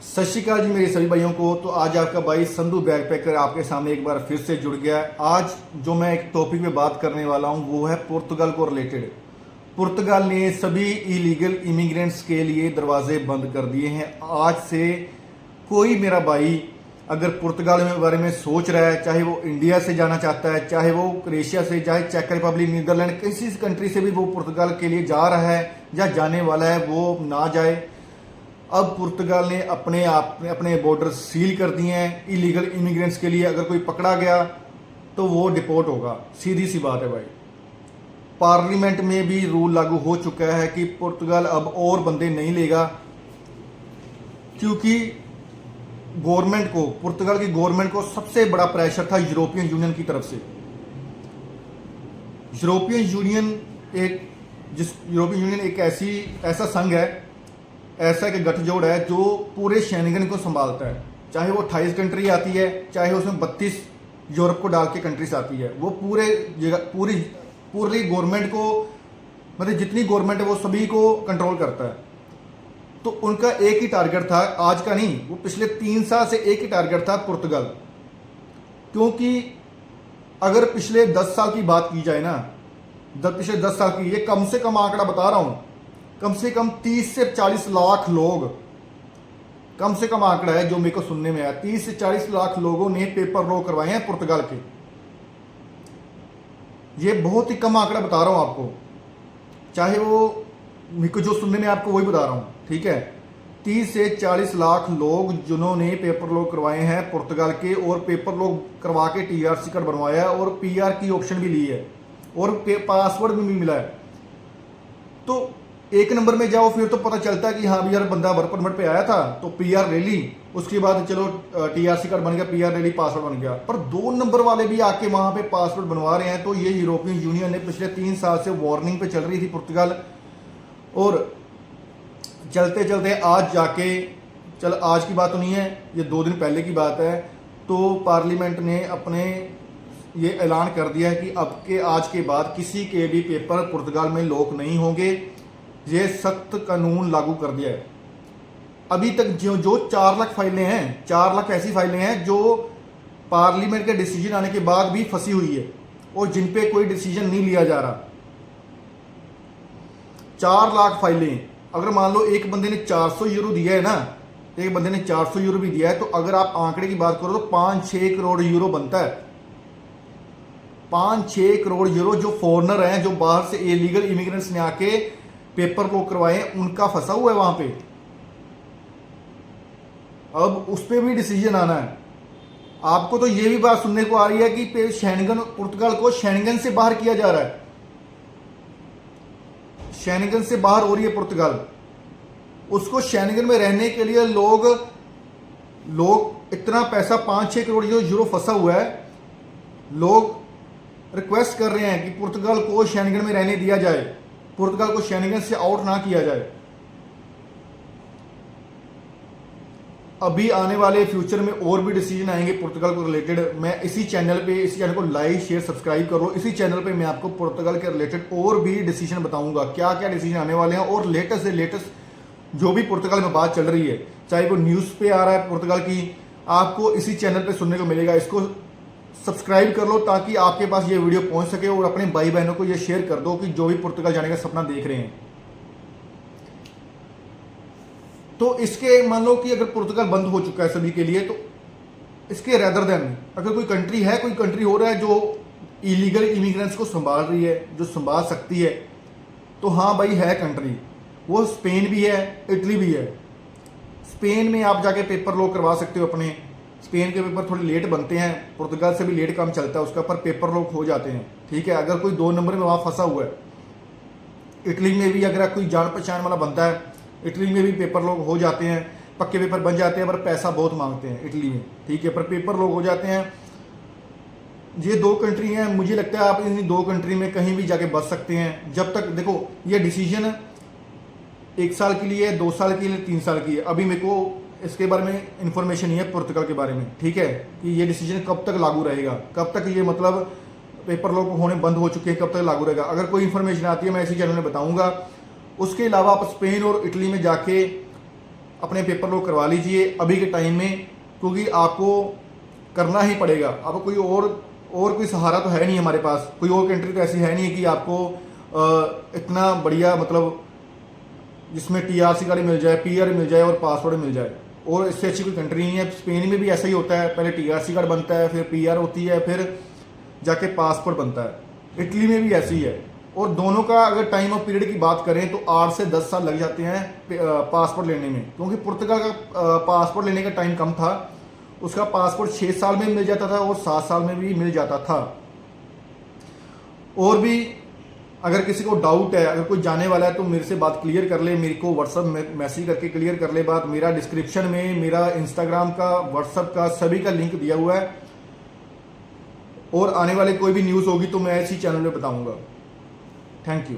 सत श्रीकाल जी मेरे सभी भाइयों को। तो आज आपका भाई संधू बैकपैकर आपके सामने एक बार फिर से जुड़ गया है। आज जो मैं एक टॉपिक पे बात करने वाला हूं वो है पुर्तगाल को रिलेटेड। पुर्तगाल ने सभी इलीगल इमिग्रेंट्स के लिए दरवाजे बंद कर दिए हैं। आज से कोई मेरा भाई अगर पुर्तगाल के बारे में सोच रहा है, चाहे वो इंडिया से जाना चाहता है, चाहे वो क्रोएशिया से, चाहे चेक रिपब्लिक, नीदरलैंड, किसी कंट्री से भी वो पुर्तगाल के लिए जा रहा है या जाने वाला है, वो ना जाए। अब पुर्तगाल ने अपने बॉर्डर सील कर दिए हैं इलीगल इमिग्रेंट्स के लिए। अगर कोई पकड़ा गया तो वो डिपोर्ट होगा, सीधी सी बात है भाई। पार्लियामेंट में भी रूल लागू हो चुका है कि पुर्तगाल अब और बंदे नहीं लेगा, क्योंकि गवर्नमेंट को, पुर्तगाल की गवर्नमेंट को सबसे बड़ा प्रेशर था यूरोपियन यूनियन की तरफ से। यूरोपियन यूनियन एक ऐसा संघ है, ऐसा एक गठजोड़ है जो पूरे शेंगन को संभालता है। चाहे वो 28 कंट्री आती है, चाहे उसमें 32 यूरोप को डाल के कंट्रीज आती है, वो पूरी गवर्नमेंट को, मतलब जितनी गवर्नमेंट है वो सभी को कंट्रोल करता है। तो उनका एक ही टारगेट था, आज का नहीं, वो पिछले 3 साल से एक ही टारगेट था पुर्तगाल। क्योंकि अगर पिछले 10 साल की बात की जाए ना, पिछले 10 साल की, ये कम से कम आंकड़ा बता रहा हूं, कम से कम 30 से 40 लाख लोग, कम से कम आंकड़ा है जो मेरे को सुनने में आया, 30 से 40 लाख लोगों ने पेपर लो करवाए हैं पुर्तगाल के। ये बहुत ही कम आंकड़ा बता रहा हूं आपको, चाहे वो मेरे को जो सुनने में आपको वही बता रहा हूं, ठीक है। 30 से 40 लाख लोग जिन्होंने पेपर लो करवाए हैं पुर्तगाल के, और पेपर लो करवा के टीआरसी कार्ड बनवाया है और पीआर की ऑप्शन भी ली है और पासवर्ड भी मिला है। तो एक नंबर में जाओ, फिर तो पता चलता है कि हाँ भी यार बंदा वर्क परमिट पे आया था तो पीआर ले ली, उसके बाद चलो टीआरसी कार्ड बन गया, पीआर ले ली, पासवर्ड बन गया। पर 2 नंबर वाले भी आके वहां पे पासवर्ड बनवा रहे हैं। तो ये यूरोपियन यूनियन ने पिछले 3 साल से वार्निंग पे चल रही थी पुर्तगाल, और चलते चलते आज जाके, चल आज की बात तो नहीं है, ये 2 दिन पहले की बात है, तो पार्लियामेंट ने अपने ये ऐलान कर दिया है कि अब के आज के बाद किसी के भी पेपर पुर्तगाल में लॉक नहीं होंगे। ये सख्त कानून लागू कर दिया है। अभी तक जो 4 लाख फाइलें हैं, 4 लाख ऐसी फाइलें हैं जो पार्लियामेंट के डिसीजन आने के बाद भी फंसी हुई है और जिन पे कोई डिसीजन नहीं लिया जा रहा। 4 लाख फाइलें, अगर मान लो एक बंदे ने 400 यूरो दिया है ना, एक बंदे ने 400 यूरो भी दिया है, तो अगर आप आंकड़े की बात करो तो 5-6 करोड़ यूरो बनता है। 5-6 करोड़ यूरो जो फॉरेनर हैं, जो बाहर से इलीगल इमिग्रेंट्स ने आके पेपर लो करवाए, उनका फंसा हुआ है वहां पे। अब उस पर भी डिसीजन आना है। आपको तो ये भी बात सुनने को आ रही है कि शेंगन, पुर्तगाल को शेंगन से बाहर किया जा रहा है, शेंगन से बाहर हो रही है पुर्तगाल। उसको शेंगन में रहने के लिए लोग इतना पैसा, 5-6 करोड़ यूरो फंसा हुआ है, लोग रिक्वेस्ट कर रहे हैं कि पुर्तगाल को शेंगन में रहने दिया जाए, पुर्तगाल को शेंगन से आउट ना किया जाए। अभी आने वाले फ्यूचर में और भी डिसीजन आएंगे पुर्तगाल को रिलेटेड। मैं इसी चैनल को लाइक, शेयर, सब्सक्राइब कर लो। इसी चैनल पे मैं आपको पुर्तगाल के रिलेटेड और भी डिसीजन बताऊंगा, क्या क्या डिसीजन आने वाले हैं, और लेटेस्ट से लेटेस्ट जो भी पुर्तगाल में बात चल रही है, चाहे वो न्यूज़ पे आ रहा है पुर्तगाल की, आपको इसी चैनल पे सुनने को मिलेगा। इसको सब्सक्राइब कर लो ताकि आपके पास ये वीडियो पहुंच सके, और अपने भाई बहनों को ये शेयर कर दो कि जो भी पुर्तगाल जाने का सपना देख रहे हैं। तो इसके, मान लो कि अगर पुर्तगाल बंद हो चुका है सभी के लिए, तो इसके रेदर देन अगर कोई कंट्री है, कोई कंट्री हो रहा है जो इलीगल इमिग्रेंट्स को संभाल रही है, जो संभाल सकती है, तो हाँ भाई है कंट्री, वो स्पेन भी है, इटली भी है। स्पेन में आप जाके पेपर लो करवा सकते हो अपने। स्पेन के पेपर थोड़े लेट बनते हैं, पुर्तगाल से भी लेट काम चलता है उसका, पर पेपर लोग हो जाते हैं, ठीक है। अगर कोई 2 नंबर में वहां फंसा हुआ है, इटली में भी अगर कोई जान पहचान वाला बनता है, इटली में भी पेपर लोग हो जाते हैं, पक्के पेपर बन जाते हैं, पर पैसा बहुत मांगते हैं इटली में, ठीक है, पर पेपर लोग हो जाते हैं। ये 2 कंट्री हैं, मुझे लगता है आप इन 2 कंट्री में कहीं भी जाके बच सकते हैं। जब तक देखो ये डिसीजन 1 साल के लिए, 2 साल के लिए, 3 साल की है। अभी मेरे को इसके बारे में इंफॉर्मेशन नहीं है पुर्तगाल के बारे में, ठीक है, कि ये डिसीजन कब तक लागू रहेगा, कब तक ये मतलब पेपर लोग होने बंद हो चुके हैं, कब तक लागू रहेगा। अगर कोई इन्फॉर्मेशन आती है मैं इसी चैनल में बताऊंगा। उसके अलावा आप स्पेन और इटली में जाके अपने पेपर लोग करवा लीजिए अभी के टाइम में, क्योंकि आपको करना ही पड़ेगा। अब कोई और कोई सहारा तो है नहीं हमारे पास, कोई और कंट्री तो ऐसी है नहीं है कि आपको इतना बढ़िया मतलब जिसमें टीआरसी कार्ड मिल जाए, पीआर मिल जाए और पासपोर्ट मिल जाए, और इससे अच्छी कोई कंट्री नहीं है। स्पेन में भी ऐसा ही होता है, पहले टीआरसी कार्ड बनता है, फिर पीआर होती है, फिर जाके पासपोर्ट बनता है। इटली में भी ऐसी ही है। और दोनों का अगर टाइम ऑफ पीरियड की बात करें तो 8 से 10 साल लग जाते हैं पासपोर्ट लेने में, क्योंकि पुर्तगाल का पासपोर्ट लेने का टाइम कम था, उसका पासपोर्ट 6 साल में मिल जाता था और 7 साल में भी मिल जाता था। और भी अगर किसी को डाउट है, अगर कोई जाने वाला है तो मेरे से बात क्लियर कर ले, मेरे को व्हाट्सअप में मैसेज करके क्लियर कर ले बात। मेरा डिस्क्रिप्शन में मेरा इंस्टाग्राम का, व्हाट्सअप का, सभी का लिंक दिया हुआ है, और आने वाले कोई भी न्यूज़ होगी तो मैं इसी चैनल पे बताऊंगा। Thank you.